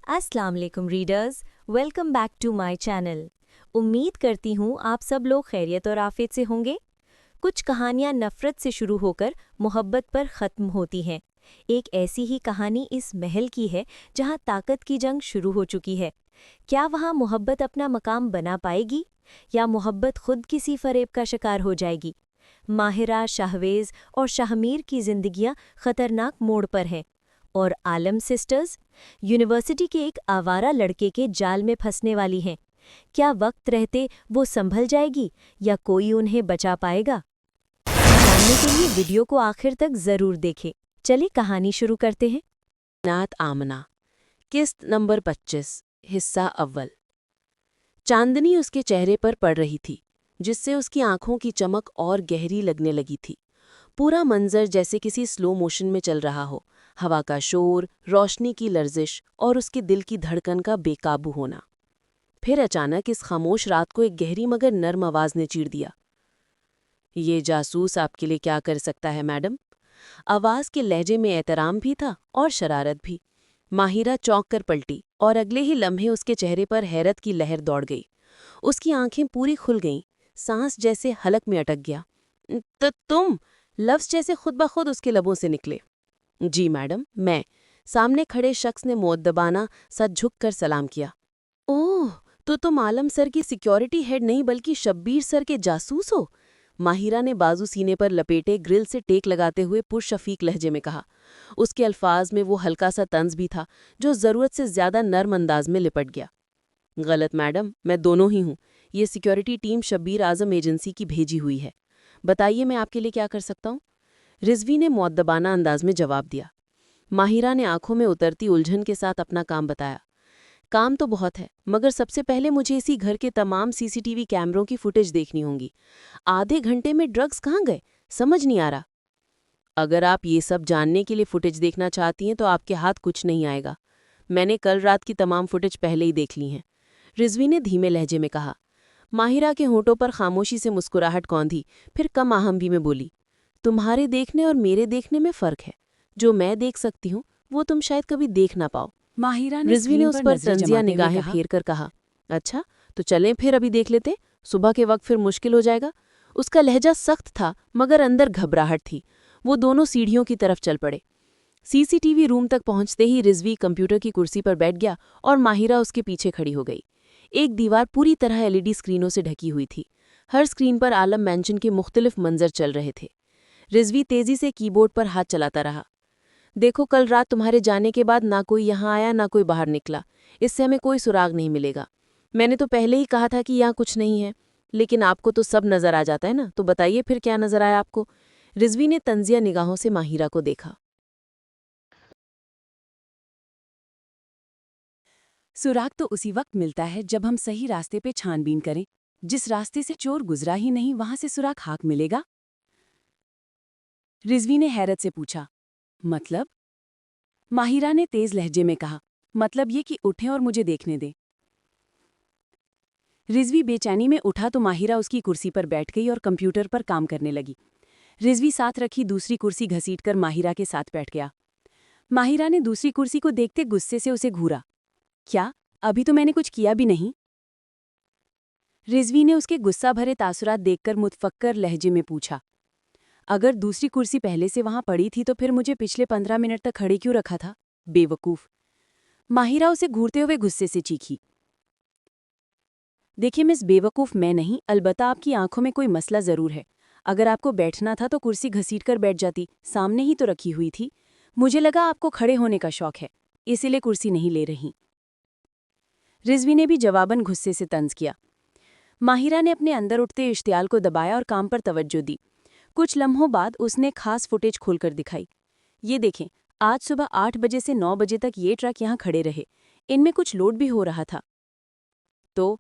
अस्सलाम वालेकुम readers, welcome back to my channel. उम्मीद करती हूँ आप सब लोग खैरियत और आफियत से होंगे। कुछ कहानियाँ नफ़रत से शुरू होकर मोहब्बत पर ख़त्म होती हैं। एक ऐसी ही कहानी इस महल की है जहाँ ताकत की जंग शुरू हो चुकी है। क्या वहाँ मोहब्बत अपना मकाम बना पाएगी या मोहब्बत खुद किसी फ़रेब का शिकार हो जाएगी? माहिरा, शाहवेज़ और शाहमीर की ज़िंदगियाँ ख़तरनाक मोड़ पर हैं। और आलम सिस्टर्स यूनिवर्सिटी के एक आवारा लड़के के जाल में फंसने वाली हैं। क्या वक्त रहते वो संभल जाएगी या कोई उन्हें बचा पाएगा? जानने के लिए वीडियो को आखिर तक जरूर देखें। चलिए कहानी शुरू करते हैं। नात आमना, किस्त नंबर 25, हिस्सा अव्वल। चांदनी उसके चेहरे पर पड़ रही थी, जिससे उसकी आंखों की चमक और गहरी लगने लगी थी। पूरा मंजर जैसे किसी स्लो मोशन में चल रहा हो, हवा का शोर, रोशनी की लर्जिश और उसके दिल की धड़कन का बेकाबू होना। फिर अचानक इस खामोश रात को एक गहरी मगर नर्म आवाज ने चीर दिया। ये जासूस आपके लिए क्या कर सकता है मैडम? आवाज के लहजे में एहतराम भी था और शरारत भी। माहिरा चौंक कर पलटी और अगले ही लम्हे उसके चेहरे पर हैरत की लहर दौड़ गई। उसकी आंखें पूरी खुल गईं, सांस जैसे हलक में अटक गया। तो तुम, लफ्ज जैसे खुद ब खुद उसके लबों से निकले। जी मैडम, मैं। सामने खड़े शख्स ने मुअद्दबाना सा झुक कर सलाम किया। ओह, तो तुम आलम सर की सिक्योरिटी हेड नहीं बल्कि शब्बीर सर के जासूस हो? माहिरा ने बाजू सीने पर लपेटे ग्रिल से टेक लगाते हुए पुरशफीक लहजे में कहा। उसके अल्फाज में वो हल्का सा तंज भी था जो जरूरत से ज्यादा नर्म अंदाज में लिपट गया। गलत मैडम, मैं दोनों ही हूँ। ये सिक्योरिटी टीम शब्बीर आजम एजेंसी की भेजी हुई है। बताइए मैं आपके लिए क्या कर सकता हूँ? रिजवी ने मुअद्दबाना अंदाज में जवाब दिया। माहिरा ने आंखों में उतरती उलझन के साथ अपना काम बताया। काम तो बहुत है, मगर सबसे पहले मुझे इसी घर के तमाम सीसीटीवी कैमरों की फुटेज देखनी होगी। आधे घंटे में ड्रग्स कहाँ गए, समझ नहीं आ रहा। अगर आप ये सब जानने के लिए फुटेज देखना चाहती हैं तो आपके हाथ कुछ नहीं आएगा। मैंने कल रात की तमाम फुटेज पहले ही देख ली हैं, रिजवी ने धीमे लहजे में कहा। माहिरा के होंठों पर खामोशी से मुस्कुराहट कौंधी, फिर कम आहंगी में बोली, तुम्हारे देखने और मेरे देखने में फ़र्क है। जो मैं देख सकती हूँ वो तुम शायद कभी देख ना पाओ। माहिरा ने रिजवी ने स्क्रीन उस पर पर नजरें तंजिया जमाते हुए निगाहें कहा, फेर कर कहा, अच्छा तो चलें फिर अभी देख लेते। सुबह के वक्त फिर मुश्किल हो जाएगा। उसका लहजा सख्त था मगर अंदर घबराहट थी। वो दोनों सीढ़ियों की तरफ चल पड़े। सीसीटीवी रूम तक पहुंचते ही रिजवी कंप्यूटर की कुर्सी पर बैठ गया और माहिरा उसके पीछे खड़ी हो गई। एक दीवार पूरी तरह एलईडी स्क्रीनों से ढकी हुई थी। हर स्क्रीन पर आलम मैंशन के मुख्तलिफ मंजर चल रहे थे। रिजवी तेजी से कीबोर्ड पर हाथ चलाता रहा। देखो, कल रात तुम्हारे जाने के बाद ना कोई यहाँ आया ना कोई बाहर निकला। इससे हमें कोई सुराग नहीं मिलेगा। मैंने तो पहले ही कहा था कि यहाँ कुछ नहीं है, लेकिन आपको तो सब नजर आ जाता है ना, तो बताइए फिर क्या नजर आया आपको? रिजवी ने तंजिया निगाहों से माहिरा को देखा। सुराग तो उसी वक्त मिलता है जब हम सही रास्ते पे छानबीन करें। जिस रास्ते से चोर गुजरा ही नहीं वहां से सुराग हाक मिलेगा? रिजवी ने हैरत से पूछा। मतलब? माहिरा ने तेज लहजे में कहा, मतलब ये कि उठें और मुझे देखने दें। रिजवी बेचैनी में उठा तो माहिरा उसकी कुर्सी पर बैठ गई और कंप्यूटर पर काम करने लगी। रिजवी साथ रखी दूसरी कुर्सी घसीटकर माहिरा के साथ बैठ गया। माहिरा ने दूसरी कुर्सी को देखते गुस्से से उसे घूरा। क्या? अभी तो मैंने कुछ किया भी नहीं। रिजवी ने उसके गुस्सा भरे तासुरात देखकर मुतफक्कर लहजे में पूछा। अगर दूसरी कुर्सी पहले से वहां पड़ी थी तो फिर मुझे पिछले 15 मिनट तक खड़े क्यों रखा था? बेवकूफ। माहिरा उसे घूरते हुए गुस्से से चीखी। देखिए मिस, बेवकूफ मैं नहीं, अलबत्ता आपकी आंखों में कोई मसला जरूर है। अगर आपको बैठना था तो कुर्सी घसीटकर बैठ जाती, सामने ही तो रखी हुई थी। मुझे लगा आपको खड़े होने का शौक है, इसीलिए कुर्सी नहीं ले रही। रिजवी ने भी जवाबन गुस्से से तंज किया। माहिरा ने अपने अंदर उठते इश्तियाल को दबाया और काम पर तवज्जो दी। कुछ लम्हों बाद उसने खास फुटेज खोलकर दिखाई। ये देखें, आज सुबह 8 बजे से 9 बजे तक ये ट्रक यहाँ खड़े रहे। इनमें कुछ लोड भी हो रहा था। तो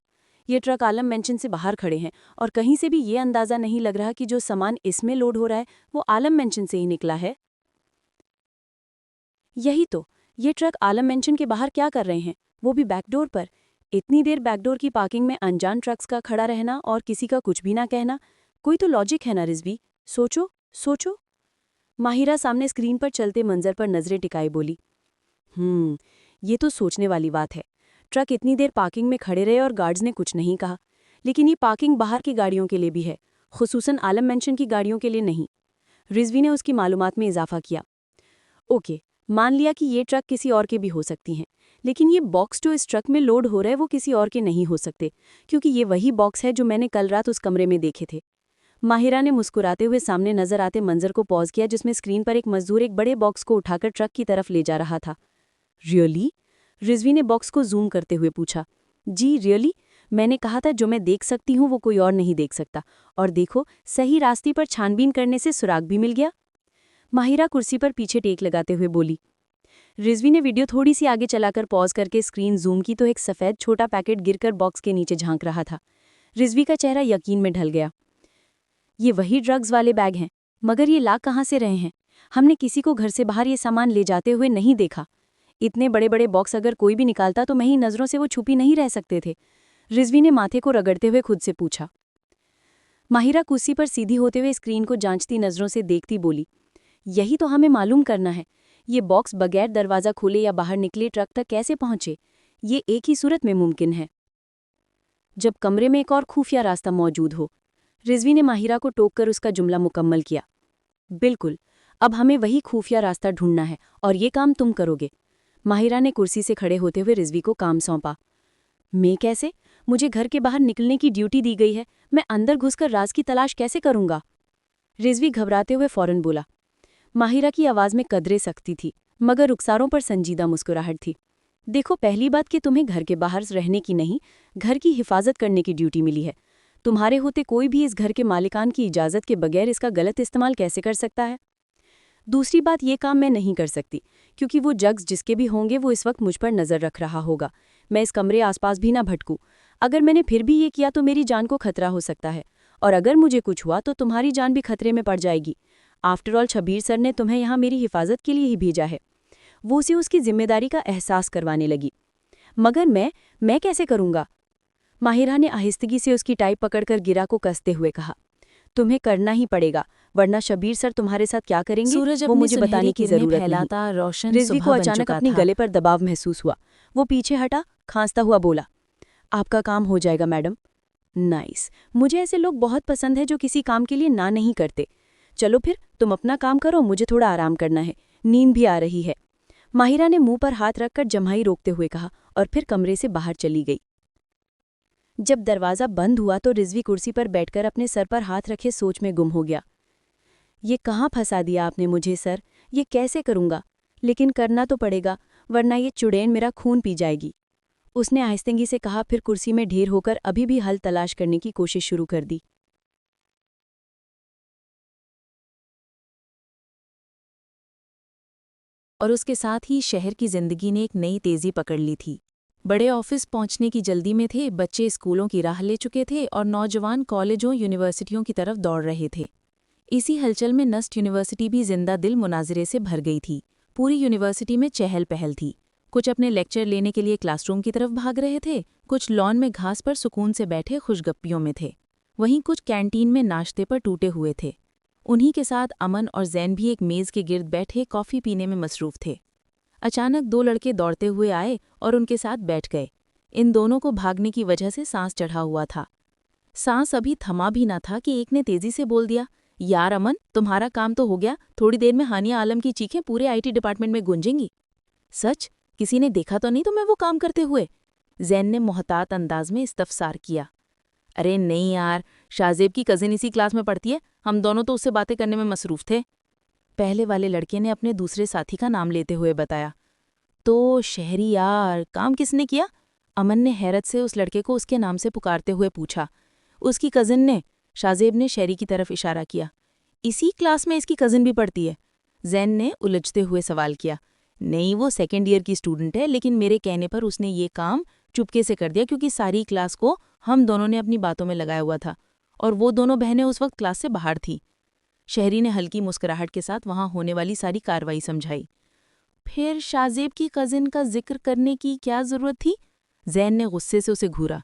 ये ट्रक आलम मेंशन से बाहर खड़े हैं और कहीं से भी ये अंदाजा नहीं लग रहा कि जो सामान इसमें लोड हो रहा है वो आलम मेंशन से ही निकला है। यही तो, ये ट्रक आलम मेंशन के बाहर क्या कर रहे हैं, वो भी बैकडोर पर। इतनी देर बैकडोर की पार्किंग में अनजान ट्रक्स का खड़ा रहना और किसी का कुछ भी ना कहना, कोई तो लॉजिक है ना रिजवी? सोचो सोचो। माहिरा सामने स्क्रीन पर चलते मंजर पर नजरें टिकाए बोली। ये तो सोचने वाली बात है। ट्रक इतनी देर पार्किंग में खड़े रहे और गार्ड्स ने कुछ नहीं कहा। लेकिन ये पार्किंग बाहर की गाड़ियों के लिए भी है, खुसूसन आलम मेंशन की गाड़ियों के लिए नहीं। रिजवी ने उसकी मालूमात में इजाफा किया। ओके, मान लिया कि ये ट्रक किसी और के भी हो सकती हैं, लेकिन ये बॉक्स जो इस ट्रक में लोड हो रहा है वो किसी और के नहीं हो सकते, क्योंकि ये वही बॉक्स है जो मैंने कल रात उस कमरे में देखे थे। माहिरा ने मुस्कुराते हुए सामने नजर आते मंजर को पॉज किया, जिसमें स्क्रीन पर एक मजदूर एक बड़े बॉक्स को उठाकर ट्रक की तरफ ले जा रहा था। रियली? रिजवी ने बॉक्स को जूम करते हुए पूछा। जी रियली, मैंने कहा था जो मैं देख सकती हूँ वो कोई और नहीं देख सकता। और देखो, सही रास्ते पर छानबीन करने से सुराग भी मिल गया। माहिरा कुर्सी पर पीछे टेक लगाते हुए बोली। रिजवी ने वीडियो थोड़ी सी आगे चलाकर पॉज करके स्क्रीन जूम की तो एक सफ़ेद छोटा पैकेट गिरकर बॉक्स के नीचे झांक रहा था। रिजवी का चेहरा यकीन में ढल गया। ये वही ड्रग्स वाले बैग हैं, मगर ये ला कहाँ से रहे हैं? हमने किसी को घर से बाहर ये सामान ले जाते हुए नहीं देखा। इतने बड़े बड़े बॉक्स अगर कोई भी निकालता तो मेरी नज़रों से वो छुपी नहीं रह सकते थे। रिजवी ने माथे को रगड़ते हुए खुद से पूछा। माहिरा कुर्सी पर सीधी होते हुए स्क्रीन को जांचती नज़रों से देखती बोली, यही तो हमें मालूम करना है। ये बॉक्स बगैर दरवाज़ा खोले या बाहर निकले ट्रक तक कैसे पहुंचे? ये एक ही सूरत में मुमकिन है, जब कमरे में एक और खुफिया रास्ता मौजूद हो। रिजवी ने माहिरा को टोककर उसका जुमला मुकम्मल किया। बिल्कुल, अब हमें वही खुफिया रास्ता ढूंढना है और ये काम तुम करोगे। माहिरा ने कुर्सी से खड़े होते हुए रिजवी को काम सौंपा। मैं कैसे? मुझे घर के बाहर निकलने की ड्यूटी दी गई है, मैं अंदर घुसकर राज की तलाश कैसे करूंगा? रिजवी घबराते हुए फौरन बोला। माहिरा की आवाज़ में कदरे सख्ती थी, मगर रुखसारों पर संजीदा मुस्कुराहट थी। देखो, पहली बात कि तुम्हें घर के बाहर रहने की नहीं, घर की हिफाजत करने की ड्यूटी मिली है। तुम्हारे होते कोई भी इस घर के मालिकान की इजाज़त के बगैर इसका गलत इस्तेमाल कैसे कर सकता है? दूसरी बात, ये काम मैं नहीं कर सकती, क्योंकि वो जग्स जिसके भी होंगे वो इस वक्त मुझ पर नज़र रख रहा होगा। मैं इस कमरे आसपास भी ना भटकूं। अगर मैंने फिर भी ये किया तो मेरी जान को खतरा हो सकता है, और अगर मुझे कुछ हुआ तो तुम्हारी जान भी खतरे में पड़ जाएगी। आफ्टर ऑल शबीर सर ने तुम्हें यहाँ मेरी हिफाजत के लिए ही भेजा है। वो उसे उसकी जिम्मेदारी का एहसास करवाने लगी। मगर मैं कैसे करूँगा? माहिरा ने आहिस्तगी से उसकी टाई पकड़कर गिरा को कसते हुए कहा। तुम्हें करना ही पड़ेगा, वरना शबीर सर तुम्हारे साथ क्या करेंगे सूरज वो अपनी मुझे बताने की सुनहरी जरूरत फैलाता नहीं। रोशन रिजवी को सुबह बन अचानक चुका अपनी था। गले पर दबाव महसूस हुआ। वो पीछे हटा, खांसता हुआ बोला, आपका काम हो जाएगा मैडम। नाइस, मुझे ऐसे लोग बहुत पसंद है जो किसी काम के लिए ना नहीं करते। चलो फिर तुम अपना काम करो, मुझे थोड़ा आराम करना है, नींद भी आ रही है। माहिरा ने मुंह पर हाथ रखकर जम्हाई रोकते हुए कहा और फिर कमरे से बाहर चली गई। जब दरवाज़ा बंद हुआ तो रिजवी कुर्सी पर बैठकर अपने सर पर हाथ रखे सोच में गुम हो गया। ये कहाँ फंसा दिया आपने मुझे सर? ये कैसे करूँगा? लेकिन करना तो पड़ेगा, वरना ये चुड़ैल मेरा खून पी जाएगी। उसने आहिस्तगी से कहा, फिर कुर्सी में ढेर होकर अभी भी हल तलाश करने की कोशिश शुरू कर दी। और उसके साथ ही शहर की जिंदगी ने एक नई तेजी पकड़ ली थी। बड़े ऑफिस पहुंचने की जल्दी में थे, बच्चे स्कूलों की राह ले चुके थे और नौजवान कॉलेजों यूनिवर्सिटियों की तरफ दौड़ रहे थे। इसी हलचल में नस्ट यूनिवर्सिटी भी जिंदा दिल मुनाजरे से भर गई थी। पूरी यूनिवर्सिटी में चहल पहल थी। कुछ अपने लेक्चर लेने के लिए क्लासरूम की तरफ भाग रहे थे, कुछ लॉन में घास पर सुकून से बैठे खुशगप्पियों में थे, वहीं कुछ कैंटीन में नाश्ते पर टूटे हुए थे। उन्हीं के साथ अमन और जैन भी एक मेज़ के गिर्द बैठे कॉफ़ी पीने में मसरूफ़ थे। अचानक दो लड़के दौड़ते हुए आए और उनके साथ बैठ गए। इन दोनों को भागने की वजह से सांस चढ़ा हुआ था। सांस अभी थमा भी न था कि एक ने तेजी से बोल दिया, यार अमन, तुम्हारा काम तो हो गया, थोड़ी देर में हानिया आलम की चीखें पूरे आईटी डिपार्टमेंट में गूंजेंगी। सच? किसी ने देखा तो नहीं तुम्हें वो काम करते हुए? जैन ने मोहतात अंदाज में इस्तफसार किया। अरे नहीं यार, शाहजेब की कजिन इसी क्लास में पढ़ती है, हम दोनों तो उससे बातें करने में मसरूफ़ थे। पहले वाले लड़के ने अपने दूसरे साथी का नाम लेते हुए बताया। तो शहरी यार, काम किसने किया? अमन ने हैरत से उस लड़के को उसके नाम से पुकारते हुए पूछा। उसकी कजिन ने, शाहजेब ने शहरी की तरफ इशारा किया। इसी क्लास में इसकी कजिन भी पढ़ती है? जैन ने उलझते हुए सवाल किया। नहीं, वो सेकेंड ईयर की स्टूडेंट है, लेकिन मेरे कहने पर उसने ये काम चुपके से कर दिया क्योंकि सारी क्लास को हम दोनों ने अपनी बातों में लगाया हुआ था और वो दोनों बहनें उस वक्त क्लास से बाहर थीं। शहरी ने हल्की मुस्कुराहट के साथ वहां होने वाली सारी कार्रवाई समझाई। फिर शाहजेब की कजिन का जिक्र करने की क्या जरूरत थी? जैन ने गुस्से से उसे घूरा।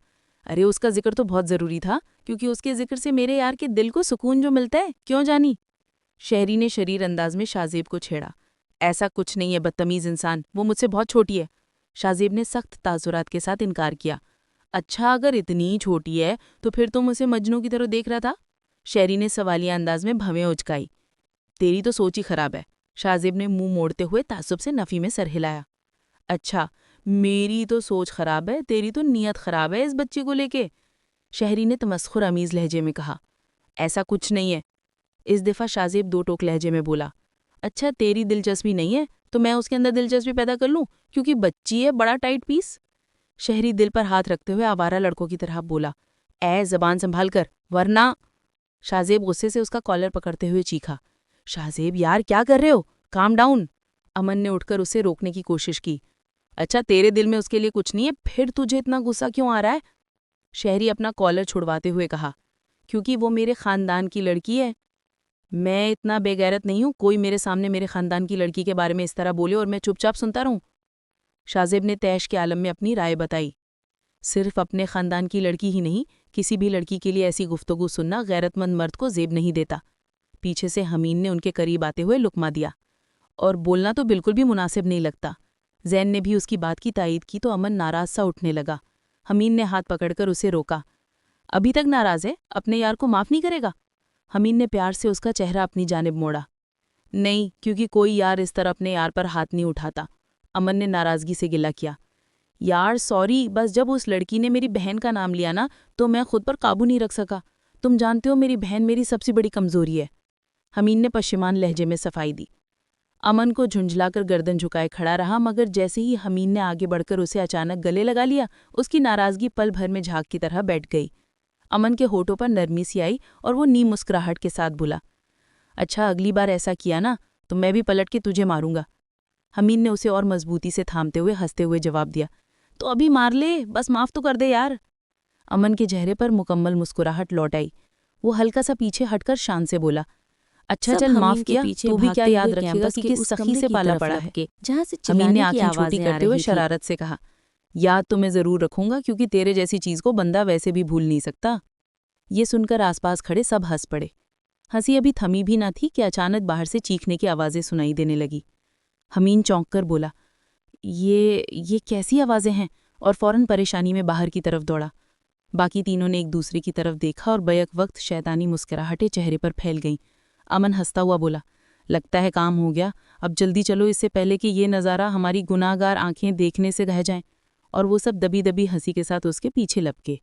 अरे उसका जिक्र तो बहुत जरूरी था, क्योंकि उसके जिक्र से मेरे यार के दिल को सुकून जो मिलता है, क्यों जानी? शहरी ने शरीर अंदाज में शाहजेब को छेड़ा। ऐसा कुछ नहीं है बदतमीज इंसान, वो मुझसे बहुत छोटी है। शाहजेब ने सख्त तासुरात के साथ इनकार किया। अच्छा, अगर इतनी छोटी है तो फिर तुम उसे मजनू की तरह देख रहा था? शहरी ने सवालिया अंदाज में भवें उचकाई। तेरी तो सोच ही खराब है, शाहजेब ने मुंह मोड़ते हुए तासुब से नफी में सर हिलाया। अच्छा, मेरी तो सोच खराब है, तेरी तो नीयत खराब है इस बच्ची को लेके, शहरी ने तमस्खुर अमीज लहजे में कहा। ऐसा कुछ नहीं है, इस दफ़ा शाहजेब दो टोक लहजे में बोला। अच्छा, तेरी दिलचस्पी नहीं है तो मैं उसके अंदर दिलचस्पी पैदा कर लूं, क्योंकि बच्ची है, बड़ा टाइट पीस। शहरी दिल पर हाथ रखते हुए आवारा लड़कों की तरह बोला। ज़बान संभाल कर, वरना। शाहजेब गुस्से से उसका कॉलर पकड़ते हुए चीखा। शाहजेब यार, क्या कर रहे हो? Calm down. अमन ने उठकर उसे रोकने की कोशिश की। अच्छा, तेरे दिल में उसके लिए कुछ नहीं है, फिर तुझे इतना गुस्सा क्यों आ रहा है? शहरी अपना कॉलर छुड़वाते हुए कहा। क्योंकि वो मेरे खानदान की लड़की है। मैं इतना बेगैरत नहीं हूं कोई मेरे सामने मेरे खानदान की लड़की के बारे में इस तरह बोले और मैं चुपचाप सुनता रहूं। शाहजेब ने तैश के आलम में अपनी राय बताई। सिर्फ अपने खानदान की लड़की ही नहीं, किसी भी लड़की के लिए ऐसी गुफ्तगू सुनना गैरतमंद मर्द को जेब नहीं देता। पीछे से हमीन ने उनके करीब आते हुए लुकमा दिया। और बोलना तो बिल्कुल भी मुनासिब नहीं लगता। जैन ने भी उसकी बात की तायीद की तो अमन नाराज सा उठने लगा। हमीन ने हाथ पकड़कर उसे रोका। अभी तक नाराज है? अपने यार को माफ नहीं करेगा? हमीन ने प्यार से उसका चेहरा अपनी जानिब मोड़ा। नहीं, क्योंकि कोई यार इस तरह अपने यार पर हाथ नहीं उठाता। अमन ने नाराजगी से गिला किया। यार सॉरी, बस जब उस लड़की ने मेरी बहन का नाम लिया ना तो मैं खुद पर काबू नहीं रख सका। तुम जानते हो मेरी बहन मेरी सबसे बड़ी कमजोरी है। हमीन ने पश्चिमान लहजे में सफाई दी। अमन को झुंझलाकर गर्दन झुकाए खड़ा रहा, मगर जैसे ही हमीन ने आगे बढ़कर उसे अचानक गले लगा लिया, उसकी नाराजगी पल भर में झाग की तरह बैठ गई। अमन के होठों पर नरमी सी आई और वो नी मुस्कुराहट के साथ बोला। अच्छा, अगली बार ऐसा किया ना तो मैं भी पलट के तुझे मारूंगा। हमीन ने उसे और मजबूती से थामते हुए हंसते हुए जवाब दिया। तो अभी मार ले, बस माफ तो कर दे यार। अमन के चेहरे पर मुकम्मल मुस्कुराहट लौट आई। वो हल्का सा पीछे हटकर शान से बोला। अच्छा चल, माफ किया, तू भी क्या याद रखेगा कि किस सखी से पाला पड़ा है। जहां से हमीन ने चिल्लाने की आंखें छोटी आवाजें आ करते हुए रही थी। शरारत से कहा। याद तो मैं जरूर रखूंगा, क्योंकि तेरे जैसी चीज को बंदा वैसे भी भूल नहीं सकता। ये सुनकर आसपास खड़े सब हंस पड़े। हंसी अभी थमी भी ना थी कि अचानक बाहर से चीखने की आवाजें सुनाई देने लगी। हमीन चौंक कर बोला, ये कैसी आवाजें हैं? और फौरन परेशानी में बाहर की तरफ दौड़ा। बाकी तीनों ने एक दूसरे की तरफ देखा और बैक वक्त शैतानी मुस्कुराहटें चेहरे पर फैल गईं। अमन हंसता हुआ बोला, लगता है काम हो गया, अब जल्दी चलो, इससे पहले कि ये नज़ारा हमारी गुनाहगार आंखें देखने से रह जाएं। और वो सब दबी दबी हंसी के साथ उसके पीछे लपके।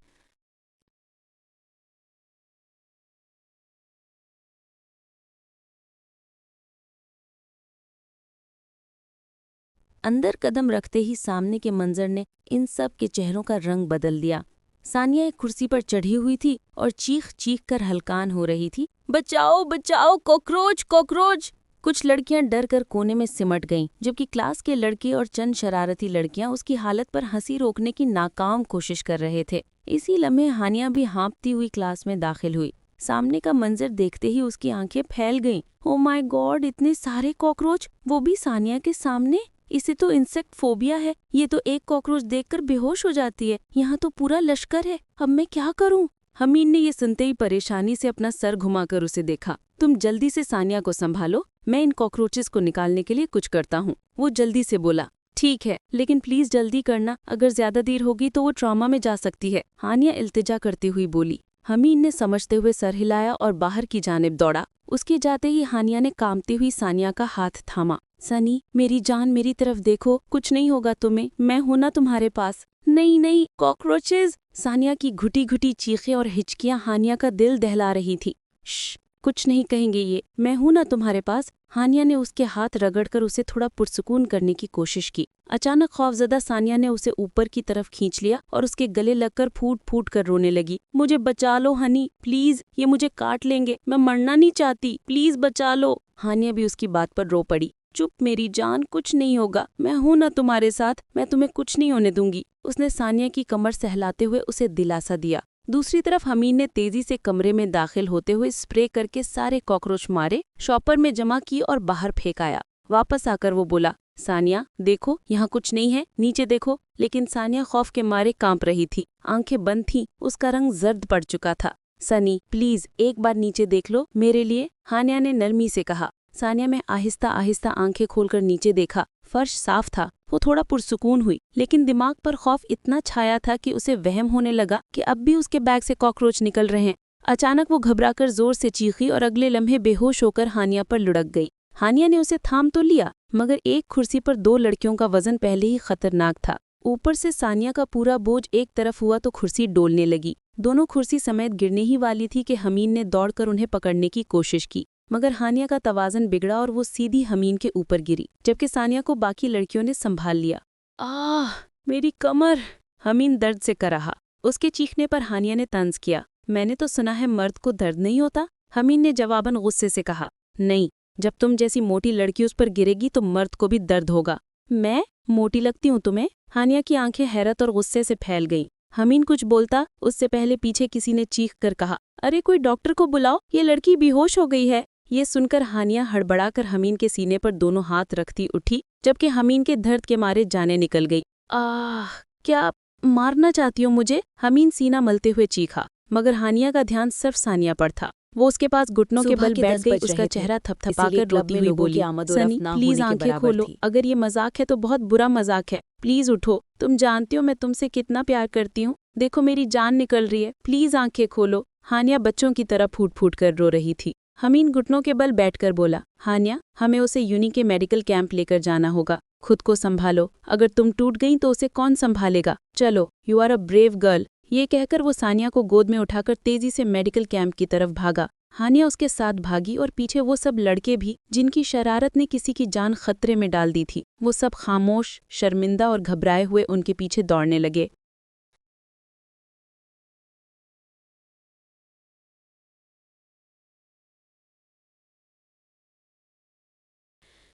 अंदर कदम रखते ही सामने के मंजर ने इन सब के चेहरों का रंग बदल दिया। सानिया एक कुर्सी पर चढ़ी हुई थी और चीख चीख कर हलकान हो रही थी। बचाओ बचाओ, कॉकरोच कॉकरोच। कुछ लड़कियां डर कर कोने में सिमट गईं, जबकि क्लास के लड़के और चंद शरारती लड़कियां उसकी हालत पर हंसी रोकने की नाकाम कोशिश कर रहे थे। इसी लम्हे हानिया भी हाँपती हुई क्लास में दाखिल हुई। सामने का मंजर देखते ही उसकी आंखें फैल गईं। ओ माय गॉड, इतने सारे कॉकरोच, वो भी सानिया के सामने। इसे तो इंसेक्ट फोबिया है। ये तो एक कॉकरोच देखकर बेहोश हो जाती है, यहाँ तो पूरा लश्कर है। अब मैं क्या करूं? हमीन ने ये सुनते ही परेशानी से अपना सर घुमाकर उसे देखा। तुम जल्दी से सानिया को संभालो, मैं इन कॉकरोचेस को निकालने के लिए कुछ करता हूँ। वो जल्दी से बोला। ठीक है, लेकिन प्लीज जल्दी करना, अगर ज्यादा देर होगी तो वो ट्रॉमा में जा सकती है, हानिया इल्तिजा करती हुई बोली। हमीन ने समझते हुए सर हिलाया और बाहर की जानिब दौड़ा। उसके जाते ही हानिया ने कांपती हुई सानिया का हाथ थामा। सनी, मेरी जान, मेरी तरफ देखो, कुछ नहीं होगा तुम्हें, मैं हूं ना तुम्हारे पास। नहीं नहीं, कॉकरोचेस। सानिया की घुटी घुटी चीखें और हिचकियां हानिया का दिल दहला रही थी। श्श, कुछ नहीं कहेंगे ये, मैं हूं ना तुम्हारे पास। हानिया ने उसके हाथ रगड़कर उसे थोड़ा पुरसुकून करने की कोशिश की। अचानक खौफजदा सानिया ने उसे ऊपर की तरफ खींच लिया और उसके गले लगकर फूट फूट कर रोने लगी। मुझे बचा लो हनी, प्लीज, ये मुझे काट लेंगे, मैं मरना नहीं चाहती, प्लीज बचा लो। हानिया भी उसकी बात पर रो पड़ी। चुप मेरी जान, कुछ नहीं होगा, मैं हूं ना तुम्हारे साथ, मैं तुम्हें कुछ नहीं होने दूंगी। उसने सानिया की कमर सहलाते हुए उसे दिलासा दिया। दूसरी तरफ हमीन ने तेजी से कमरे में दाखिल होते हुए स्प्रे करके सारे कॉकरोच मारे, शॉपर में जमा की और बाहर फेंक आया। वापस आकर वो बोला, सानिया देखो, यहाँ कुछ नहीं है, नीचे देखो। लेकिन सानिया खौफ के मारे कांप रही थी, आंखें बंद थीं, उसका रंग जर्द पड़ चुका था। सनी, प्लीज एक बार नीचे देख लो मेरे लिए, हानिया ने नरमी से कहा। सानिया ने आहिस्ता आहिस्ता आंखें खोलकर नीचे देखा। फर्श साफ था। वो थोड़ा पुरसुकून हुई, लेकिन दिमाग पर खौफ इतना छाया था कि उसे वहम होने लगा कि अब भी उसके बैग से कॉकरोच निकल रहे हैं। अचानक वो घबराकर जोर से चीखी और अगले लम्हे बेहोश होकर हानिया पर लुढ़क गई। हानिया ने उसे थाम तो लिया, मगर एक कुर्सी पर 2 लड़कियों का वजन पहले ही खतरनाक था। ऊपर से सानिया का पूरा बोझ एक तरफ हुआ तो कुर्सी डोलने लगी। दोनों कुर्सी समेत गिरने ही वाली थी कि हमीन ने दौड़कर उन्हें पकड़ने की कोशिश की, मगर हानिया का तवाज़न बिगड़ा और वो सीधी हमीन के ऊपर गिरी, जबकि सानिया को बाकी लड़कियों ने संभाल लिया। आह, मेरी कमर! हमीन दर्द से कराहा। उसके चीखने पर हानिया ने तंज किया। मैंने तो सुना है मर्द को दर्द नहीं होता। हमीन ने जवाबन गुस्से से कहा। नहीं, जब तुम जैसी मोटी लड़की उस पर गिरेगी तो मर्द को भी दर्द होगा। मैं मोटी लगती हूँ तुम्हें? हानिया की आंखें हैरत और गुस्से से फैल गईं। हमीन कुछ बोलता उससे पहले पीछे किसी ने चीख कर कहा, अरे कोई डॉक्टर को बुलाओ, ये लड़की बेहोश हो गई है। ये सुनकर हानिया हड़बड़ाकर हमीन के सीने पर दोनों हाथ रखती उठी, जबकि हमीन के दर्द के मारे जाने निकल गई। आह, क्या मारना चाहती हो मुझे? हमीन सीना मलते हुए चीखा, मगर हानिया का ध्यान सिर्फ सानिया पर था। वो उसके पास घुटनों के बल बैठ गई, उसका चेहरा थपथपाकर रोती हुई बोली, सनी प्लीज आंखें खोलो, अगर ये मजाक है तो बहुत बुरा मजाक है, प्लीज उठो, तुम जानती हो मैं तुमसे कितना प्यार करती हूँ, देखो मेरी जान निकल रही है, प्लीज आंखें खोलो। हानिया बच्चों की तरह फूट फूट कर रो रही थी। हमीन घुटनों के बल बैठकर बोला, हानिया हमें उसे यूनी के मेडिकल कैंप लेकर जाना होगा, खुद को संभालो, अगर तुम टूट गई तो उसे कौन संभालेगा, चलो, you are a brave girl. ये कहकर वो सानिया को गोद में उठाकर तेजी से मेडिकल कैंप की तरफ भागा। हानिया उसके साथ भागी और पीछे वो सब लड़के भी, जिनकी शरारत ने किसी की जान खतरे में डाल दी थी। वो सब खामोश, शर्मिंदा और घबराए हुए उनके पीछे दौड़ने लगे।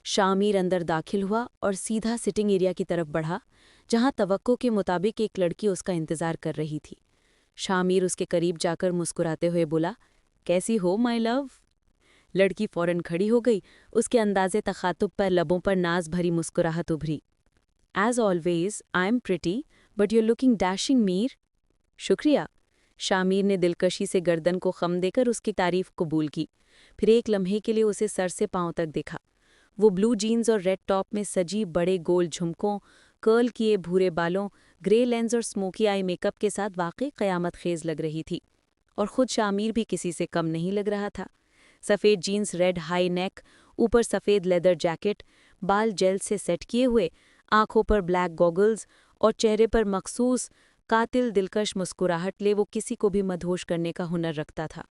शामिर अंदर दाखिल हुआ और सीधा सिटिंग एरिया की तरफ बढ़ा, जहां तवक्को के मुताबिक एक लड़की उसका इंतजार कर रही थी। शामिर उसके करीब जाकर मुस्कुराते हुए बोला, कैसी हो माय लव? लड़की फौरन खड़ी हो गई। उसके अंदाजे तखातुब पर लबों पर नाज भरी मुस्कुराहट उभरी। As always I am pretty, but your looking dashing Mir. शुक्रिया। शामिर ने दिलकशी से गर्दन को खम देकर उसकी तारीफ कबूल की। फिर एक लम्हे के लिए उसे सर से पांव तक देखा। वो ब्लू जीन्स और रेड टॉप में सजी बड़े गोल झुमकों, कर्ल किए भूरे बालों, ग्रे लेंस और स्मोकी आई मेकअप के साथ वाकई क़यामत खेज लग रही थी। और ख़ुद शामिर भी किसी से कम नहीं लग रहा था। सफ़ेद जीन्स, रेड हाई नेक, ऊपर सफ़ेद लेदर जैकेट, बाल जेल से सेट किए हुए, आंखों पर ब्लैक गॉगल्स और चेहरे पर मखसूस कातिल दिलकश मुस्कुराहट ले वो किसी को भी मदहोश करने का हुनर रखता था।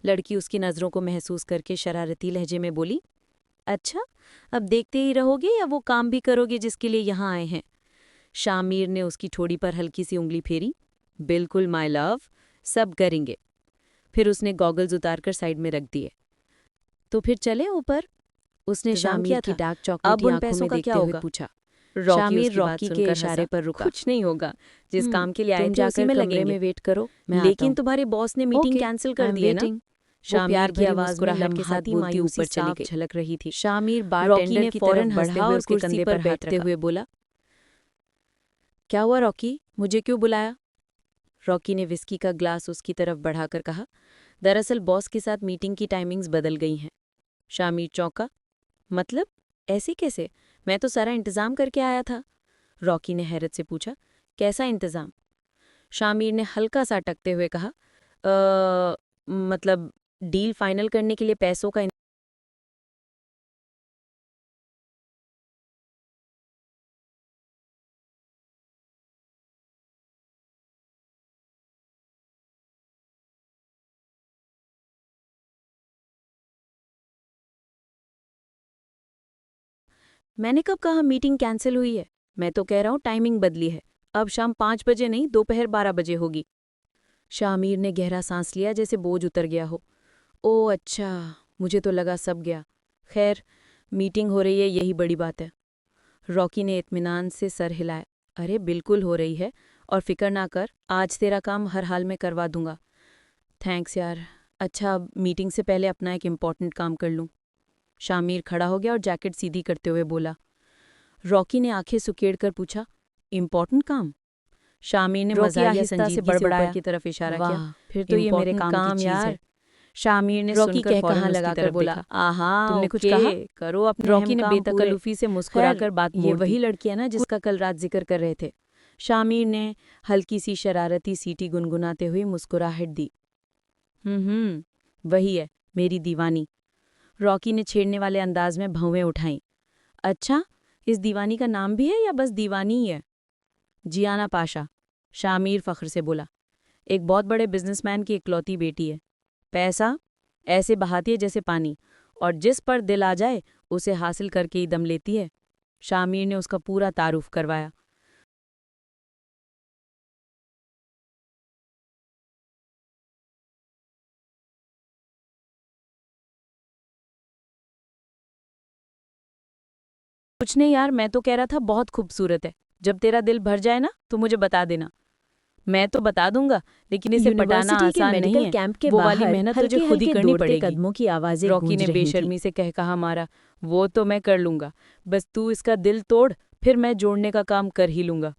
लड़की उसकी नज़रों को महसूस करके शरारती लहजे में बोली, अच्छा, अब देखते ही रहोगे या वो काम भी करोगे जिसके लिए यहाँ आए हैं? शामिर ने उसकी ठोड़ी पर हल्की सी उंगली फेरी। बिल्कुल माय लव, सब करेंगे। फिर उसने गॉगल्स उतारकर साइड में रख दिए। तो फिर चले ऊपर? उसने शामिर की डार्क चॉकलेटी आंखों में देखते हुए पूछा। शामिर रॉकी के इशारे पर रुका। कुछ नहीं होगा, जिस काम के लिए आए थे उसी में लगेंगे। में वेट करो, लेकिन तुम्हारे बॉस ने मीटिंग कैंसिल कर दी है ना? शामिर की आवाज में लम्हे के साथ बोलती ऊपर चली गई, झलक रही थी। शामिर बारटेंडर की तरफ बढ़ा और उसके कंधे पर बैठते हुए बोला, क्या हुआ रॉकी, मुझे क्यों बुलाया? रॉकी ने विस्की का ग्लास उसकी तरफ बढ़ाकर कहा, दरअसल बॉस के साथ मीटिंग की टाइमिंग्स बदल गई हैं। शामिर चौंका, मतलब ऐसे कैसे? मैं तो सारा इंतज़ाम करके आया था। रॉकी ने हैरत से पूछा, कैसा इंतज़ाम? शामिर ने हल्का सा अटकते हुए कहा, मतलब डील फाइनल करने के लिए पैसों का मैंने कब कहा मीटिंग कैंसिल हुई है? मैं तो कह रहा हूँ टाइमिंग बदली है, अब शाम 5 बजे नहीं दोपहर 12 बजे होगी। शामिर ने गहरा सांस लिया जैसे बोझ उतर गया हो। ओह अच्छा, मुझे तो लगा सब गया। खैर, मीटिंग हो रही है यही बड़ी बात है। रॉकी ने इत्मीनान से सर हिलाया। अरे बिल्कुल हो रही है, और फिक्र ना कर, आज तेरा काम हर हाल में करवा दूंगा। थैंक्स यार। अच्छा, अब मीटिंग से पहले अपना एक इम्पॉर्टेंट काम कर लूँ। शामिर खड़ा हो गया और जैकेट सीधी करते हुए बोला। रॉकी ने आंखें सुकेड़कर पूछा, इम्पॉर्टेंट काम? शामिर ने मज़ाहिया संजीदगी से ऊपर की तरफ इशारा किया। फिर तो ये मेरे काम की चीज़ है। शामिर ने रॉकी सुनकर कह फौरन कहाँ उसकी लगाकर तरफ बोला, देखा। आहा, तुमने कुछ ओके, कहा? करो अपने रॉकी ने अहम काम पूरे। बेतकल्लुफी से मुस्कुराकर बात ये मोड़ दी। वही लड़की है ना जिसका कल रात जिक्र कर रहे थे। शामिर ने हल्की सी शरारती सीटी गुनगुनाते हुए मुस्कुराहट दी। वही है, मेरी दीवानी। रॉकी ने छेड़ने वाले अंदाज में भौवें उठाईं। अच्छा, इस दीवानी का नाम भी है या बस दीवानी ही है? जियाना पाशा, शामिर फख्र से बोला। एक बहुत बड़े बिजनेसमैन की इकलौती बेटी है। पैसा ऐसे बहाती है जैसे पानी, और जिस पर दिल आ जाए उसे हासिल करके ही दम लेती है। शामिर ने उसका पूरा तारुफ करवाया। कुछ नहीं यार, मैं तो कह रहा था बहुत खूबसूरत है। जब तेरा दिल भर जाए ना तो मुझे बता देना। मैं तो बता दूंगा, लेकिन इसे पटाना यूनिवर्सिटी के आसान नहीं मेडिकल है। कैंप के वो वाली बाहर मेहनत तुझे हल्के खुद ही हल्के करनी दौड़ते पड़ेगी। कदमों की आवाजें रॉकी गूंज ने रही थी। बेशर्मी से कह कहा मारा। वो तो मैं कर लूंगा, बस तू इसका दिल तोड़, फिर मैं जोड़ने का काम कर ही लूंगा।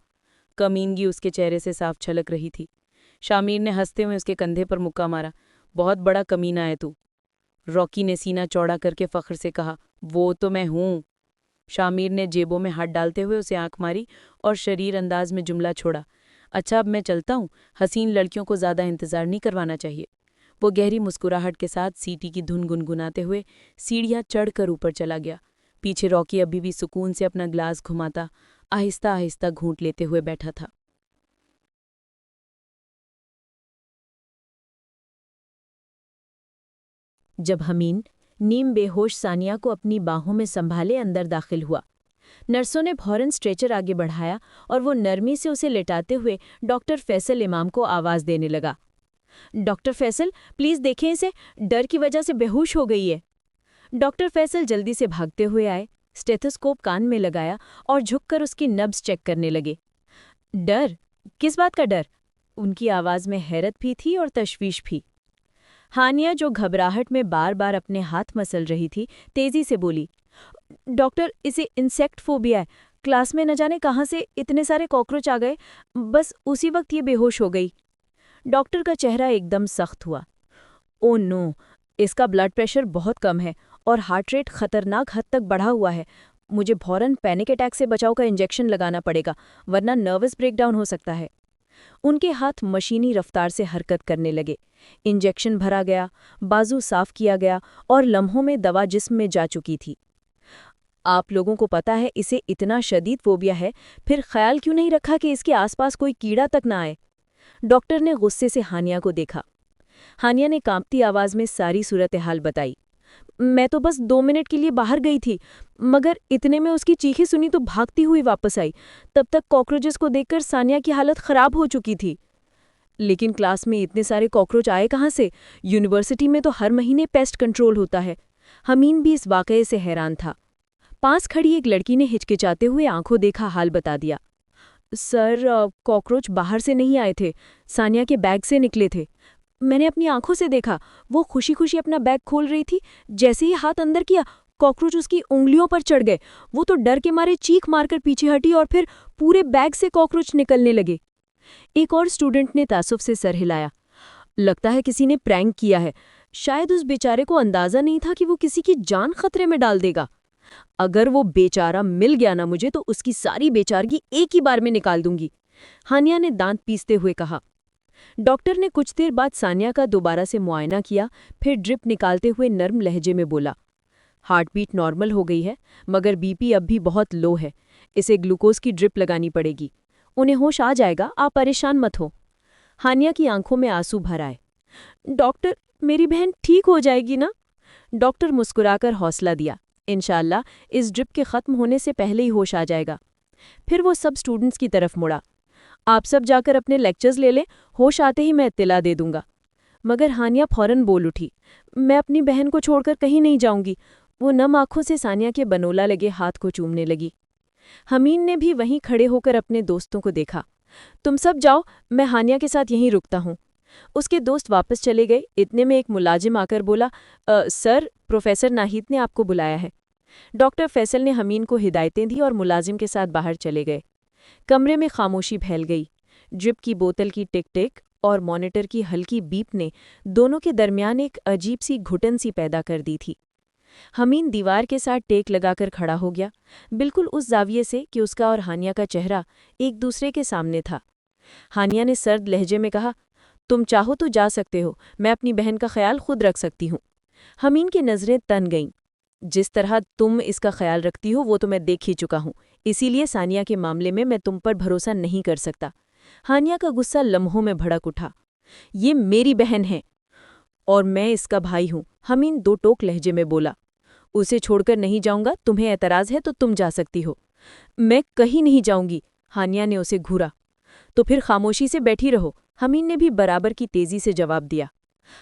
कमीनगी उसके चेहरे से साफ छलक रही थी। शामिर ने हंसते हुए उसके कंधे पर मुक्का मारा। बहुत बड़ा कमीना है तू। रॉकी ने सीना चौड़ा करके फख्र से कहा, वो तो मैं हूं। शामिर ने जेबों में हाथ डालते हुए उसे आंख मारी और शरीर अंदाज में जुमला छोड़ा, अच्छा अब मैं चलता हूँ, हसीन लड़कियों को ज्यादा इंतजार नहीं करवाना चाहिए। वो गहरी मुस्कुराहट के साथ सीटी की धुन गुनगुनाते हुए सीढ़ियां चढ़कर ऊपर चला गया। पीछे रॉकी अभी भी सुकून से अपना ग्लास घुमाता आहिस्ता आहिस्ता घूंट लेते हुए बैठा था। जब हमीन नीम बेहोश सानिया को अपनी बाहों में संभाले अंदर दाखिल हुआ, नर्सों ने फौरन स्ट्रेचर आगे बढ़ाया और वो नरमी से उसे लेटाते हुए डॉक्टर फैसल इमाम को आवाज देने लगा। डॉक्टर फैसल, प्लीज देखें इसे, डर की वजह से बेहोश हो गई है। डॉक्टर फैसल जल्दी से भागते हुए आए, स्टेथोस्कोप कान में लगाया और झुककर उसकी नब्ज चेक करने लगे। डर? किस बात का डर? उनकी आवाज में हैरत भी थी और तशवीश भी। हानिया, जो घबराहट में बार बार अपने हाथ मसल रही थी, तेजी से बोली, डॉक्टर, इसे इंसेक्ट फोबिया है। क्लास में न जाने कहाँ से इतने सारे कॉकरोच आ गए, बस उसी वक्त ये बेहोश हो गई। डॉक्टर का चेहरा एकदम सख्त हुआ। ओ नो, इसका ब्लड प्रेशर बहुत कम है और हार्ट रेट खतरनाक हद तक बढ़ा हुआ है। मुझे फौरन पैनिक अटैक से बचाव का इंजेक्शन लगाना पड़ेगा, वरना नर्वस ब्रेकडाउन हो सकता है। उनके हाथ मशीनी रफ्तार से हरकत करने लगे। इंजेक्शन भरा गया, बाजू साफ किया गया और लम्हों में दवा जिस्म में जा चुकी थी। आप लोगों को पता है इसे इतना शदीद फोबिया है, फिर ख्याल क्यों नहीं रखा कि इसके आसपास कोई कीड़ा तक ना आए? डॉक्टर ने गुस्से से हानिया को देखा। हानिया ने कांपती आवाज में सारी सूरत हाल बताई। मैं तो बस 2 मिनट के लिए बाहर गई थी, मगर इतने में उसकी चीखें सुनी तो भागती हुई वापस आई। तब तक कॉकरोचेस को देखकर सानिया की हालत खराब हो चुकी थी। लेकिन क्लास में इतने सारे कॉकरोच आए कहाँ से? यूनिवर्सिटी में तो हर महीने पेस्ट कंट्रोल होता है। हमीन भी इस वाकये से हैरान था। पास खड़ी एक लड़की ने हिचकिचाते हुए आंखों देखा हाल बता दिया। सर, कॉकरोच बाहर से नहीं आए थे, सानिया के बैग से निकले थे। मैंने अपनी आंखों से देखा, वो खुशी खुशी अपना बैग खोल रही थी। जैसे ही हाथ अंदर किया, कॉकरोच उसकी उंगलियों पर चढ़ गए। वो तो डर के मारे चीख मारकर पीछे हटी और फिर पूरे बैग से कॉकरोच निकलने लगे। एक और स्टूडेंट ने तासुफ से सर हिलाया। लगता है किसी ने प्रैंक किया है। शायद उस बेचारे को अंदाजा नहीं था कि वो किसी की जान खतरे में डाल देगा। अगर वो बेचारा मिल गया ना मुझे, तो उसकी सारी बेचारगी एक ही बार में निकाल दूंगी, हानिया ने दांत पीसते हुए कहा। डॉक्टर ने कुछ देर बाद सानिया का दोबारा से मुआयना किया, फिर ड्रिप निकालते हुए नर्म लहजे में बोला, हार्ट बीट नॉर्मल हो गई है, मगर बीपी अब भी बहुत लो है। इसे ग्लूकोज की ड्रिप लगानी पड़ेगी। उन्हें होश आ जाएगा, आप परेशान मत हो। हानिया की आंखों में आंसू भर आए। डॉक्टर, मेरी बहन ठीक हो जाएगी ना? डॉक्टर मुस्कुराकर हौसला दिया, इंशाअल्लाह इस ड्रिप के खत्म होने से पहले ही होश आ जाएगा। फिर वो सब स्टूडेंट्स की तरफ मुड़ा। आप सब जाकर अपने लेक्चर्स ले लें, होश आते ही मैं इत्तिला दे दूंगा। मगर हानिया फौरन बोल उठी, मैं अपनी बहन को छोड़कर कहीं नहीं जाऊंगी। वो नम आंखों से सानिया के बनोला लगे हाथ को चूमने लगी। हमीन ने भी वहीं खड़े होकर अपने दोस्तों को देखा। तुम सब जाओ, मैं हानिया के साथ यहीं रुकता हूँ। उसके दोस्त वापस चले गए। इतने में एक मुलाजिम आकर बोला, सर, प्रोफेसर नाहिद ने आपको बुलाया है। डॉक्टर फैसल ने हमीन को हिदायतें दी और मुलाजिम के साथ बाहर चले गए। कमरे में खामोशी फैल गई। ड्रिप की बोतल की टिक टिक और मॉनिटर की हल्की बीप ने दोनों के दरमियान एक अजीब सी घुटन सी पैदा कर दी थी। हमीन दीवार के साथ टेक लगाकर खड़ा हो गया, बिल्कुल उस जाविये से कि उसका और हानिया का चेहरा एक दूसरे के सामने था। हानिया ने सर्द लहजे में कहा, तुम चाहो तो जा सकते हो, मैं अपनी बहन का ख्याल खुद रख सकती हूँ। हमीन की नज़रें तन गईं। जिस तरह तुम इसका ख्याल रखती हो वो तो मैं देख ही चुका हूँ, इसीलिए सानिया के मामले में मैं तुम पर भरोसा नहीं कर सकता। हानिया का गुस्सा लम्हों में भड़क उठा। ये मेरी बहन है और मैं इसका भाई हूँ, हमीन दो टोक लहजे में बोला। उसे छोड़कर नहीं जाऊंगा, तुम्हें एतराज़ है तो तुम जा सकती हो। मैं कहीं नहीं जाऊंगी, हानिया ने उसे घूरा। तो फिर खामोशी से बैठी रहो, हमीन ने भी बराबर की तेजी से जवाब दिया।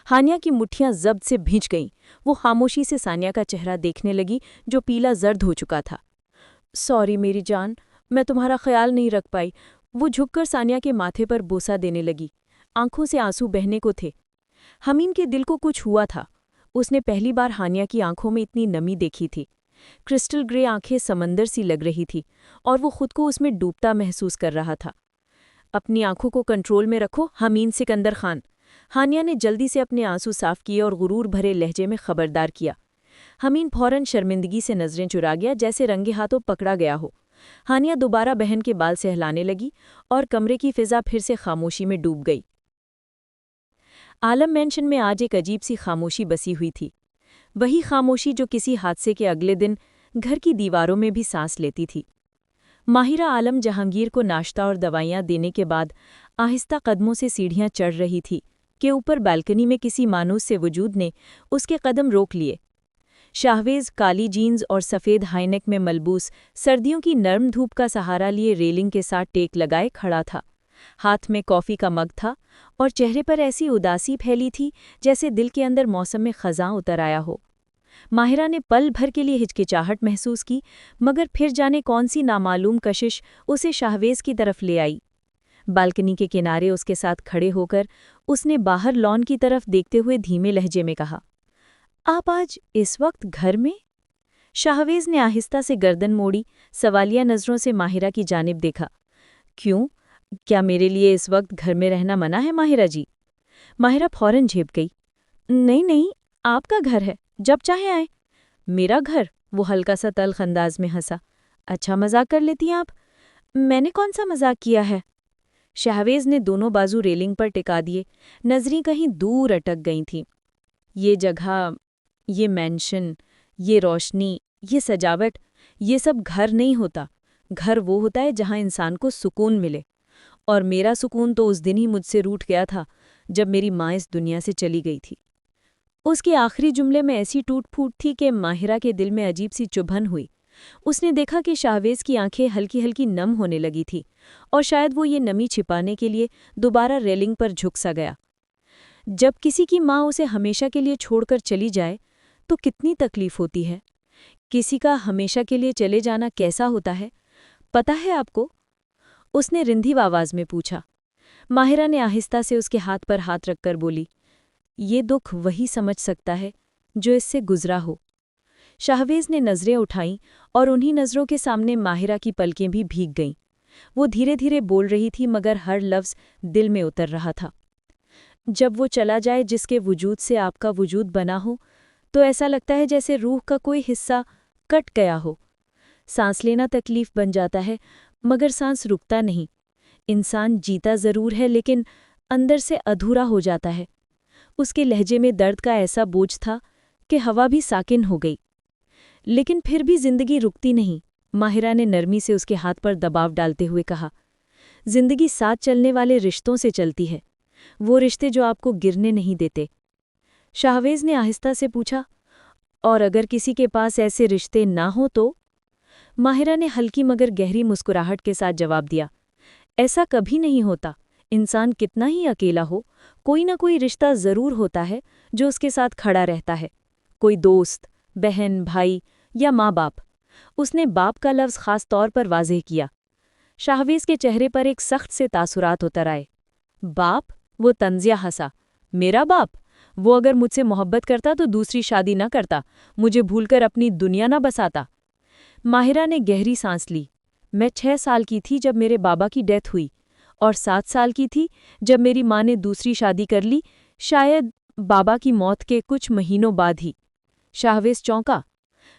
हानिया की मुट्ठियां जब्त से भींच गईं। वो खामोशी से सानिया का चेहरा देखने लगी जो पीला जर्द हो चुका था। सॉरी मेरी जान, मैं तुम्हारा ख्याल नहीं रख पाई। वो झुककर सानिया के माथे पर बोसा देने लगी। आंखों से आंसू बहने को थे। हमीन के दिल को कुछ हुआ था। उसने पहली बार हानिया की आंखों में इतनी नमी देखी थी। क्रिस्टल ग्रे आंखें समंदर सी लग रही थी और वो खुद को उसमें डूबता महसूस कर रहा था। अपनी आंखों को कंट्रोल में रखो हमीन सिकंदर खान, हानिया ने जल्दी से अपने आंसू साफ किए और गुरूर भरे लहजे में खबरदार किया। हमीन फौरन शर्मिंदगी से नजरें चुरा गया, जैसे रंगे हाथों पकड़ा गया हो। हानिया दोबारा बहन के बाल सहलाने लगी और कमरे की फिजा फिर से खामोशी में डूब गई। आलम मैंशन में आज एक अजीब सी खामोशी बसी हुई थी। वही खामोशी जो किसी हादसे के अगले दिन घर की दीवारों में भी सांस लेती थी। माहिरा आलम जहांगीर को नाश्ता और दवाइयाँ देने के बाद आहिस्ता कदमों से सीढ़ियाँ चढ़ रही थी कि ऊपर बालकनी में किसी मानूस से वजूद ने उसके कदम रोक लिए। शाहवेज काली जीन्स और सफ़ेद हाईनेक में मलबूस सर्दियों की नर्म धूप का सहारा लिए रेलिंग के साथ टेक लगाए खड़ा था। हाथ में कॉफ़ी का मग था और चेहरे पर ऐसी उदासी फैली थी जैसे दिल के अंदर मौसम में ख़ज़ां उतर आया हो। माहिरा ने पल भर के लिए हिचकिचाहट महसूस की, मगर फिर जाने कौन सी नामालूम कशिश उसे शाहवेज की तरफ ले आई। बालकनी के किनारे उसके साथ खड़े होकर उसने बाहर लॉन की तरफ देखते हुए धीमे लहजे में कहा, आप आज इस वक्त घर में? शाहवेज ने आहिस्ता से गर्दन मोड़ी, सवालिया नज़रों से माहिरा की जानिब देखा। क्यों? क्या मेरे लिए इस वक्त घर में रहना मना है माहिरा जी? माहिरा फौरन झेप गई। नहीं नहीं, आपका घर है, जब चाहे आए। मेरा घर? वो हल्का सा तल्ख अंदाज में हंसा। अच्छा मजाक कर लेती हैं आप? मैंने कौन सा मजाक किया है? शाहवेज ने दोनों बाजू रेलिंग पर टिका दिए, नजरें कहीं दूर अटक गई थीं। ये जगह, ये मैंशन, ये रोशनी, ये सजावट, ये सब घर नहीं होता। घर वो होता है जहाँ इंसान को सुकून मिले। और मेरा सुकून तो उस दिन ही मुझसे रूठ गया था जब मेरी माँ इस दुनिया से चली गई थी। उसके आखिरी जुमले में ऐसी टूट-फूट थी कि माहिरा के दिल में अजीब सी चुभन हुई। उसने देखा कि शाहवेज की आंखें हल्की हल्की नम होने लगी थी और शायद वो ये नमी छिपाने के लिए दोबारा रेलिंग पर झुक सा गया। जब किसी की माँ उसे हमेशा के लिए छोड़कर चली जाए तो कितनी तकलीफ होती है। किसी का हमेशा के लिए चले जाना कैसा होता है, पता है आपको? उसने रिंधीव आवाज में पूछा। माहिरा ने आहिस्ता से उसके हाथ पर हाथ रखकर बोली, ये दुख वही समझ सकता है जो इससे गुजरा हो। शाहवेज ने नज़रें उठाईं और उन्हीं नज़रों के सामने माहिरा की पलकें भी भीग गईं। वो धीरे धीरे बोल रही थी मगर हर लफ्ज़ दिल में उतर रहा था। जब वो चला जाए जिसके वजूद से आपका वजूद बना हो तो ऐसा लगता है जैसे रूह का कोई हिस्सा कट गया हो। सांस लेना तकलीफ बन जाता है मगर सांस रुकता नहीं। इंसान जीता ज़रूर है लेकिन अंदर से अधूरा हो जाता है। उसके लहजे में दर्द का ऐसा बोझ था कि हवा भी साकिन हो गई। लेकिन फिर भी जिंदगी रुकती नहीं, माहिरा ने नरमी से उसके हाथ पर दबाव डालते हुए कहा। जिंदगी साथ चलने वाले रिश्तों से चलती है, वो रिश्ते जो आपको गिरने नहीं देते। शाहवेज ने आहिस्ता से पूछा, और अगर किसी के पास ऐसे रिश्ते ना हो तो? माहिरा ने हल्की मगर गहरी मुस्कुराहट के साथ जवाब दिया, ऐसा कभी नहीं होता। इंसान कितना ही अकेला हो, कोई ना कोई रिश्ता ज़रूर होता है जो उसके साथ खड़ा रहता है। कोई दोस्त, बहन, भाई या माँ बाप। उसने बाप का लफ्ज़ ख़ास तौर पर वाज़ेह किया। शाहवेज के चेहरे पर एक सख्त से तासुरात उतर आए। बाप? वो तंजिया हंसा। मेरा बाप? वो अगर मुझसे मोहब्बत करता तो दूसरी शादी न करता, मुझे भूलकर अपनी दुनिया न बसाता। माहिरा ने गहरी सांस ली। मैं 6 साल की थी जब मेरे बाबा की डेथ हुई और 7 साल की थी जब मेरी माँ ने दूसरी शादी कर ली, शायद बाबा की मौत के कुछ महीनों बाद ही। शाहवेज चौंका।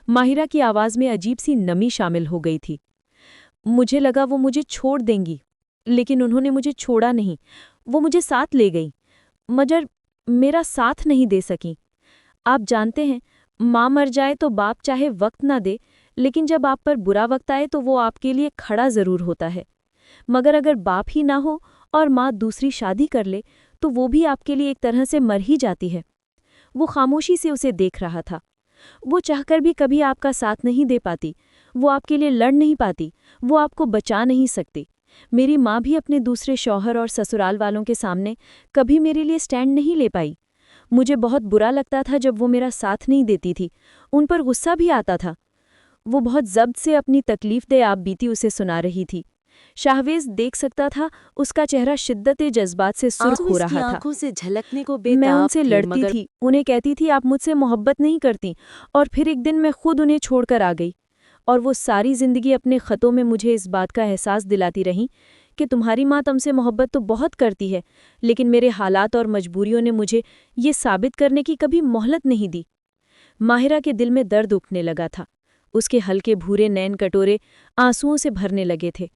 माहिरा की आवाज़ में अजीब सी नमी शामिल हो गई थी। मुझे लगा वो मुझे छोड़ देंगी, लेकिन उन्होंने मुझे छोड़ा नहीं। वो मुझे साथ ले गई, मगर मेरा साथ नहीं दे सकी। आप जानते हैं, माँ मर जाए तो बाप चाहे वक्त ना दे, लेकिन जब आप पर बुरा वक्त आए तो वो आपके लिए खड़ा ज़रूर होता है। मगर अगर बाप ही ना हो और माँ दूसरी शादी कर ले, तो वो भी आपके लिए एक तरह से मर ही जाती है। वो खामोशी से उसे देख रहा था। वो चाहकर भी कभी आपका साथ नहीं दे पाती, वो आपके लिए लड़ नहीं पाती, वो आपको बचा नहीं सकती। मेरी माँ भी अपने दूसरे शौहर और ससुराल वालों के सामने कभी मेरे लिए स्टैंड नहीं ले पाई। मुझे बहुत बुरा लगता था जब वो मेरा साथ नहीं देती थी, उन पर गुस्सा भी आता था। वो बहुत ज़ब्त से अपनी तकलीफ़देह आप बीती उसे सुना रही थी। शाहवेज देख सकता था, उसका चेहरा शिद्दत जज्बात से सुर्ख हो रहा था। आंखों से झलकने को मैं बेताब उनसे थे, लड़ती मगर थी, उन्हें कहती थी आप मुझसे मोहब्बत नहीं करती, और फिर एक दिन मैं खुद उन्हें छोड़कर आ गई। और वो सारी ज़िंदगी अपने ख़तों में मुझे इस बात का एहसास दिलाती रहीं कि तुम्हारी माँ तुमसे मोहब्बत तो बहुत करती है, लेकिन मेरे हालात और मजबूरियों ने मुझे ये साबित करने की कभी मोहलत नहीं दी। माहिरा के दिल में दर्द उठने लगा था। उसके हल्के भूरे नैन कटोरे आंसुओं से भरने लगे थे।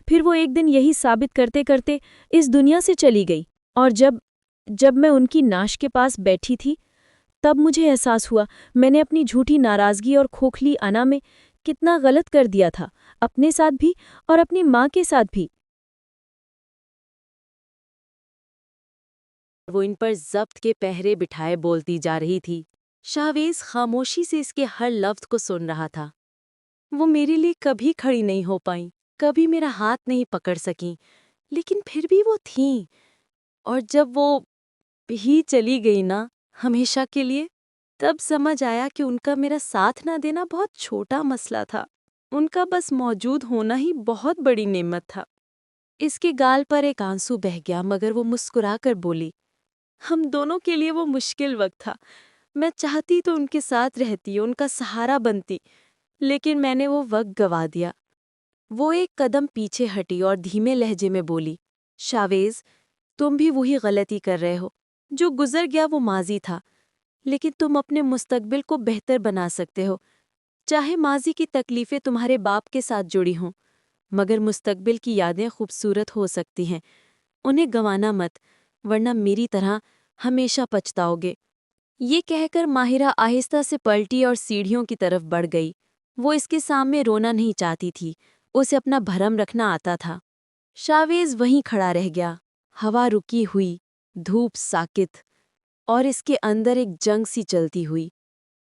फिर वो एक दिन यही साबित करते करते इस दुनिया से चली गई, और जब जब मैं उनकी नाश के पास बैठी थी, तब मुझे एहसास हुआ मैंने अपनी झूठी नाराज़गी और खोखली अना में कितना गलत कर दिया था, अपने साथ भी और अपनी माँ के साथ भी। वो इन पर जब्त के पहरे बिठाए बोलती जा रही थी। शाहवेज खामोशी से इसके हर लफ्ज को सुन रहा था। वो मेरे लिए कभी खड़ी नहीं हो पाई, कभी मेरा हाथ नहीं पकड़ सकी, लेकिन फिर भी वो थीं। और जब वो भी चली गई ना, हमेशा के लिए, तब समझ आया कि उनका मेरा साथ ना देना बहुत छोटा मसला था। उनका बस मौजूद होना ही बहुत बड़ी नेमत था। इसके गाल पर एक आंसू बह गया, मगर वो मुस्कुराकर बोली, हम दोनों के लिए वो मुश्किल वक्त था। मैं चाहती तो उनके साथ रहती, उनका सहारा बनती, लेकिन मैंने वो वक्त गवा दिया। वो एक कदम पीछे हटी और धीमे लहजे में बोली, शावेज, तुम भी वही गलती कर रहे हो। जो गुजर गया वो माजी था, लेकिन तुम अपने मुस्तकबिल को बेहतर बना सकते हो। चाहे माजी की तकलीफ़ें तुम्हारे बाप के साथ जुड़ी हों, मगर मुस्तकबिल की यादें खूबसूरत हो सकती हैं। उन्हें गंवाना मत, वरना मेरी तरह हमेशा पछताओगे। ये कहकर माहिरा आहिस्ता से पलटी और सीढ़ियों की तरफ बढ़ गई। वो इसके सामने रोना नहीं चाहती थी, उसे अपना भरम रखना आता था। शावेज वहीं खड़ा रह गया, हवा रुकी हुई, धूप साकित, और इसके अंदर एक जंग सी चलती हुई।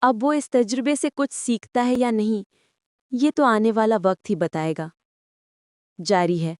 अब वो इस तजुर्बे से कुछ सीखता है या नहीं, ये तो आने वाला वक्त ही बताएगा। जारी है।